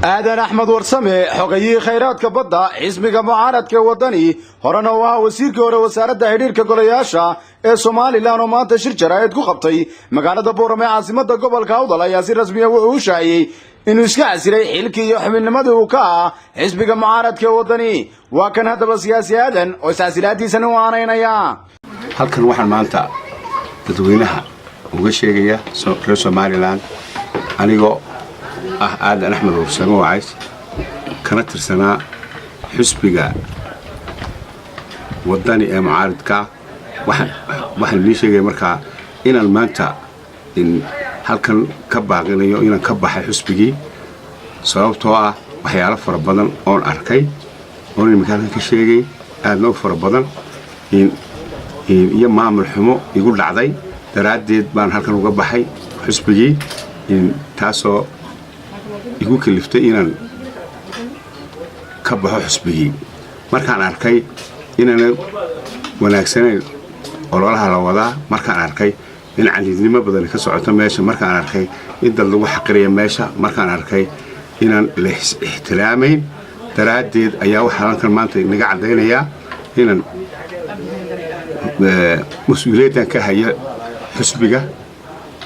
آدن أحمد ورسمي حقيقي خيرات كبضة اسمك معارض كوطني هرنا وزير كورة وزارة تحرير كقولياشا الصومالي لانو ما تشير جرايد كقبطي مقالة بورمي عاصمة قبل كاوضة لا ياسير رسمية وشاي إنه إسكع سري حلكي يحمل نمدوكا اسمك معارض كوطني وكان هذا بسياسي آدن وساسلاتي سنوانين يا halkan waxaan maanta dadweynaha uga sheegaya reer Somaliland anigoo Aadan Axmed Warsame Wacays kana tirsanaa xisbiga wadani ee mucaaradka waxaan lii sheegay markaa inaan maanta in halkan ka baaqinayo inaan ka baxay xisbigii sababtoo ah waxyaalo fara badan oo arkay oo imkaan ka sheegay aadna fara badan iyo maamul xumo igu dhacday daraadeed baan halkan uga baxay xisbigii taasoo igu kaliftay inaan ka baxo xisbigii markaan arkay inaan wanaagsaneyn ololaha la wadaa markaan arkay in caliidnimo badan ka socoto meesha markaan arkay in dad lagu xaqiriyo meesha markaan arkay inaan la ixtiraameyn daraadeed ayaa waxa halkan maanta inaga cadeynaya inaan مسؤوليتنا كهيا حسبية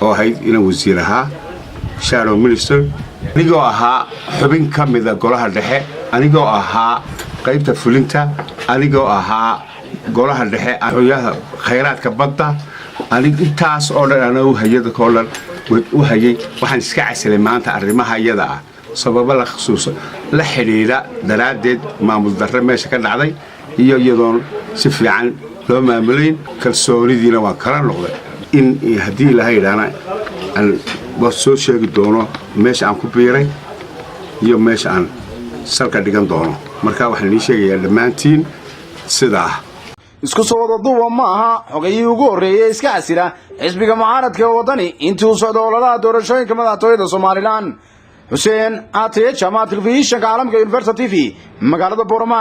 أو هاي إن وزيرها شارو مينستر نيجوها حبين كم إذا قولها الرحى نيجوها قريبة فلنتا نيجوها قولها الرحى وياها خيرات كبطة تاس أولا أنا وهيدا كولر وهي وحنسكع سليمان تعرمها يدا سبب الله خصوصا لحريرة درادد ما مضر ما شكل علي يدون سفي عن لو معمولين كالسوريدينا وكران نقطة إن هدي لهاي أنا بسوي شيء دونه مش عن كبيرة يوم مش عن سلك ديجان دونه مركب وحني شيء لمانتين سدا isku soo wada duuba maaha xogayii ugu horeeyay iska casira xisbiga mucaaradka wadani intuu socdo ololaha doorashooyinka madaxtooyada Soomaaliland Hussein Atiye Jamaat Television caalamka University TV magaalada Boorama